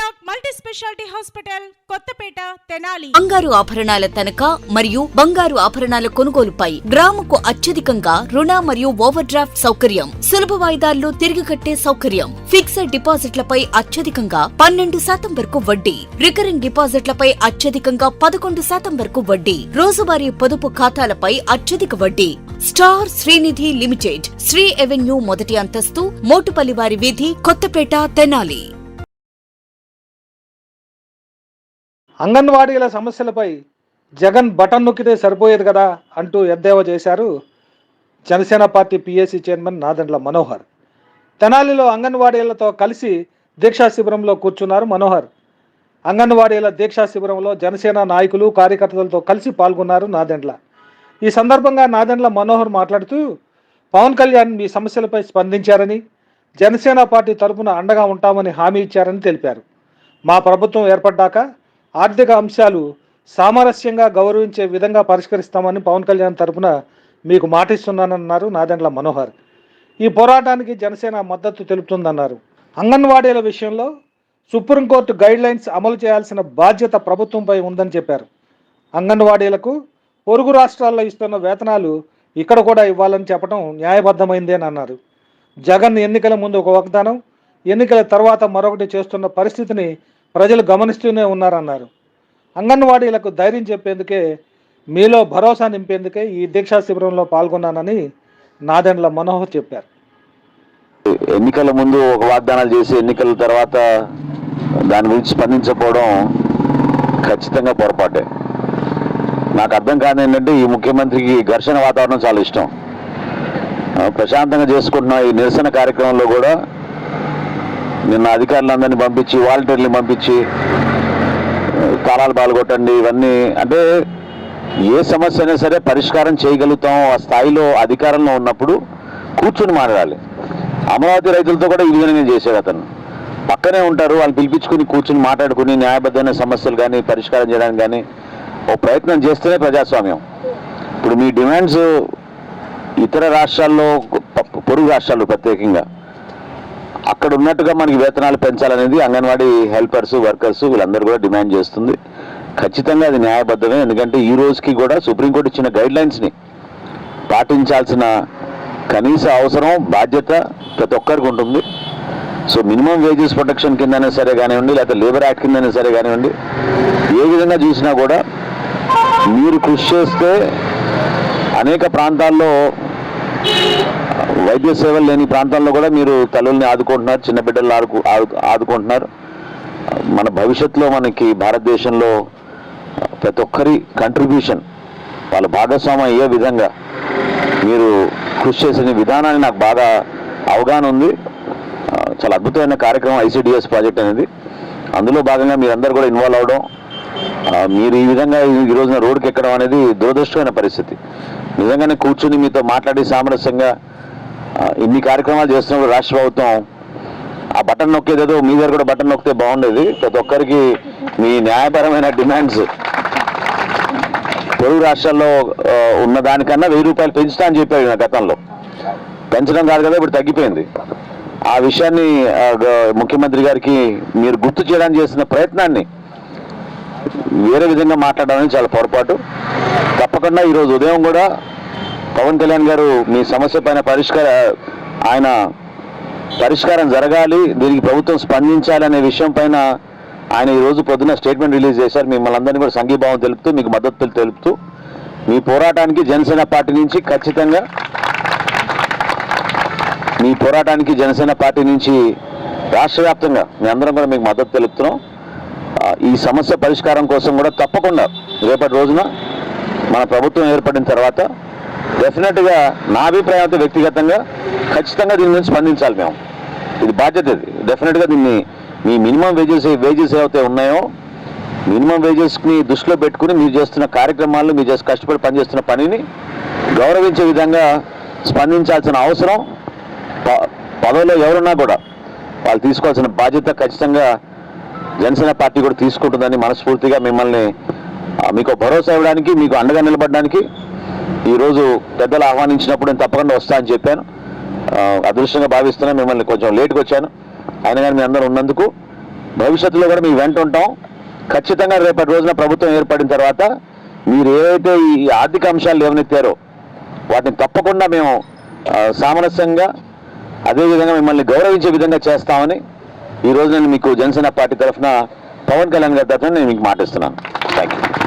Vinayak multi specialty hospital Kothapeta Tenali. బంగారు ఆభరణాల తనఖా మరియు బంగారు ఆభరణాల కొనుగోలుపై గ్రాముకు అత్యధికంగా రుణ మరియు ఓవర్ డ్రాఫ్ట్ సౌకర్యం, సులభ వాయిదాల్లో తిరిగి కట్టే సౌకర్యం, ఫిక్స్డ్ డిపాజిట్లపై అత్యధికంగా 12% వరకు వడ్డీ, రికరింగ్ డిపాజిట్లపై అత్యధికంగా 11% వరకు వడ్డీ, రోజువారీ పొదుపు ఖాతాలపై అత్యధిక వడ్డీ. Star Srinidhi limited, Sri avenue మొదటి అంతస్తు, మోటుపల్లివారి వీధి, కొత్తపేట, తెనాలి. అంగన్వాడీల సమస్యలపై జగన్ బటన్ నొక్కితే సరిపోయేది కదా అంటూ ఎద్దేవా చేశారు Janasena party PAC chairman Nadendla Manohar. తెనాలిలో అంగన్వాడీలతో కలిసి దీక్షా శిబిరంలో కూర్చున్నారు మనోహర్. అంగన్వాడీల దీక్షా శిబిరంలో జనసేన నాయకులు కార్యకర్తలతో కలిసి పాల్గొన్నారు నాదెండ్ల. ఈ సందర్భంగా నాదెండ్ల మనోహర్ మాట్లాడుతూ పవన్ కళ్యాణ్ మీ సమస్యలపై స్పందించారని, జనసేన పార్టీ తరపున అండగా ఉంటామని హామీ ఇచ్చారని తెలిపారు. మా ప్రభుత్వం ఏర్పడ్డాక ఆర్థిక అంశాలు సామరస్యంగా గౌరవించే విధంగా పరిష్కరిస్తామని పవన్ కళ్యాణ్ తరపున మీకు మాటిస్తున్నానన్నారు నాదెండ్ల మనోహర్. ఈ పోరాటానికి జనసేన మద్దతు తెలుపుతుందన్నారు. అంగన్వాడీల విషయంలో సుప్రీంకోర్టు గైడ్లైన్స్ అమలు చేయాల్సిన బాధ్యత ప్రభుత్వంపై ఉందని చెప్పారు. అంగన్వాడీలకు పొరుగు రాష్ట్రాల్లో ఇస్తున్న వేతనాలు ఇక్కడ కూడా ఇవ్వాలని చెప్పడం న్యాయబద్ధమైంది అని అన్నారు. జగన్ ఎన్నికల ముందు ఒక వాగ్దానం, ఎన్నికల తర్వాత మరొకటి చేస్తున్న పరిస్థితిని ప్రజలు గమనిస్తూనే ఉన్నారన్నారు. అంగన్వాడీలకు ధైర్యం చెప్పేందుకే, మీలో భరోసా నింపేందుకే ఈ దీక్షా శిబిరంలో పాల్గొన్నానని నాదెండ్ల మనోహర్ చెప్పారు. ఎన్నికల ముందు ఒక వాగ్దానాలు చేసి ఎన్నికల తర్వాత దాని గురించి స్పందించకపోవడం ఖచ్చితంగా పొరపాటే. నాకు అర్థం కాదు ఏంటంటే, ఈ ముఖ్యమంత్రికి ఘర్షణ వాతావరణం చాలా ఇష్టం. ప్రశాంతంగా చేసుకుంటున్న ఈ నిరసన కార్యక్రమంలో కూడా నిన్న అధికారులందరినీ పంపించి, వాలంటీర్ని పంపించి తాళాలు పాల్గొట్టండి, ఇవన్నీ అంటే ఏ సమస్య అయినా సరే పరిష్కారం చేయగలుగుతాం ఆ స్థాయిలో అధికారంలో ఉన్నప్పుడు కూర్చుని మాట్లాడాలి. అమరావతి రైతులతో కూడా ఈ విధంగా చేసేది అతను. పక్కనే ఉంటారు, వాళ్ళు పిలిపించుకుని కూర్చుని మాట్లాడుకుని న్యాయబద్ధమైన సమస్యలు కానీ పరిష్కారం చేయడానికి కానీ ఓ ప్రయత్నం చేస్తేనే ప్రజాస్వామ్యం. ఇప్పుడు మీ డిమాండ్స్ ఇతర రాష్ట్రాల్లో, పొరుగు రాష్ట్రాలు ప్రత్యేకంగా అక్కడ ఉన్నట్టుగా మనకి వేతనాలు పెంచాలనేది అంగన్వాడీ హెల్పర్స్, వర్కర్స్ వీళ్ళందరూ కూడా డిమాండ్ చేస్తుంది. ఖచ్చితంగా అది న్యాయబద్ధమే. ఎందుకంటే ఈ రోజుకి కూడా సుప్రీంకోర్టు ఇచ్చిన గైడ్లైన్స్ని పాటించాల్సిన కనీస అవసరం, బాధ్యత ప్రతి ఒక్కరికి ఉంటుంది. సో మినిమం వేజెస్ ప్రొటెక్షన్ కిందనే సరే కానివ్వండి, లేకపోతే లేబర్ యాక్ట్ కిందనే సరే కానివ్వండి, ఏ విధంగా చూసినా కూడా మీరు కృషి చేస్తే అనేక ప్రాంతాల్లో వైద్య సేవలు లేని ప్రాంతాల్లో కూడా మీరు తల్లుల్ని ఆదుకుంటున్నారు, చిన్న బిడ్డలు ఆదుకుంటున్నారు. మన భవిష్యత్తులో మనకి భారతదేశంలో ప్రతి ఒక్కరి కంట్రిబ్యూషన్, వాళ్ళ భాగస్వామ్యం అయ్యే విధంగా మీరు కృషి చేసిన విధానాన్ని నాకు బాగా అవగాహన ఉంది. చాలా అద్భుతమైన కార్యక్రమం ఐసిడిఎస్ ప్రాజెక్ట్ అనేది. అందులో భాగంగా మీరందరూ కూడా ఇన్వాల్వ్ అవడం, మీరు ఈ విధంగా ఈ రోజున రోడ్డుకి ఎక్కడం అనేది దురదృష్టమైన పరిస్థితి. నిజంగానే కూర్చుని మీతో మాట్లాడి సామరస్యంగా ఇన్ని కార్యక్రమాలు చేస్తున్నప్పుడు రాష్ట్ర ప్రభుత్వం ఆ బటన్ నొక్కేదేదో మీ దగ్గర కూడా బటన్ నొక్కితే బాగుండేది. ప్రతి ఒక్కరికి మీ న్యాయపరమైన డిమాండ్స్ పొరుగు రాష్ట్రాల్లో ఉన్న దానికన్నా 1000 రూపాయలు పెంచుతా అని చెప్పాడు నా గతంలో. పెంచడం కాదు కదా, ఇప్పుడు తగ్గిపోయింది. ఆ విషయాన్ని ముఖ్యమంత్రి గారికి మీరు గుర్తు చేయడానికి చేసిన ప్రయత్నాన్ని వేరే విధంగా మాట్లాడడం చాలా పొరపాటు. తప్పకుండా ఈరోజు ఉదయం కూడా పవన్ కళ్యాణ్ గారు మీ సమస్య పైన పరిష్కారం జరగాలి, దీనికి ప్రభుత్వం స్పందించాలనే విషయం పైన ఆయన ఈరోజు పొద్దున్న స్టేట్మెంట్ రిలీజ్ చేశారు. మిమ్మల్ని అందరినీ కూడా సంఘీభావం తెలుపుతూ, మీకు మద్దతు తెలుపుతూ, మీ పోరాటానికి జనసేన పార్టీ నుంచి ఖచ్చితంగా మీ పోరాటానికి జనసేన పార్టీ నుంచి రాష్ట్ర వ్యాప్తంగా మీ అందరం కూడా మీకు మద్దతు తెలుపుతున్నాం. ఈ సమస్య పరిష్కారం కోసం కూడా తప్పకుండా రేపటి రోజున మన ప్రభుత్వం ఏర్పడిన తర్వాత డెఫినెట్గా నా అభిప్రాయంతో వ్యక్తిగతంగా ఖచ్చితంగా దీని గురించి స్పందించాలి. మేము ఇది బాధ్యత. ఇది డెఫినెట్గా దీన్ని మీ మినిమం వేజెస్ ఏవైతే ఉన్నాయో మినిమం వేజెస్ని దృష్టిలో పెట్టుకుని మీరు చేస్తున్న కార్యక్రమాలు, మీరు కష్టపడి పనిచేస్తున్న పనిని గౌరవించే విధంగా స్పందించాల్సిన అవసరం పదవిలో ఎవరున్నా కూడా వాళ్ళు తీసుకోవాల్సిన బాధ్యత ఖచ్చితంగా జనసేన పార్టీ కూడా తీసుకుంటుందని మనస్ఫూర్తిగా మిమ్మల్ని మీకు భరోసా ఇవ్వడానికి, మీకు అండగా నిలబడడానికి ఈరోజు పెద్దలు ఆహ్వానించినప్పుడు నేను తప్పకుండా వస్తా అని చెప్పాను. అదృష్టంగా భావిస్తున్నా. మిమ్మల్ని కొంచెం లేట్గా వచ్చాను, అయినా కానీ మీ అందరూ ఉన్నందుకు భవిష్యత్తులో కూడా మీ వెంట ఉంటాం. ఖచ్చితంగా రేపటి రోజున ప్రభుత్వం ఏర్పడిన తర్వాత మీరు ఏవైతే ఈ ఆర్థిక అంశాలు లేవనెత్తారో వాటిని తప్పకుండా మేము సామరస్యంగా అదేవిధంగా మిమ్మల్ని గౌరవించే విధంగా చేస్తామని ఈ రోజు నేను మీకు జనసేన పార్టీ తరఫున పవన్ కళ్యాణ్ గారి తరఫున నేను మీకు మాటిస్తున్నాను. Thank you.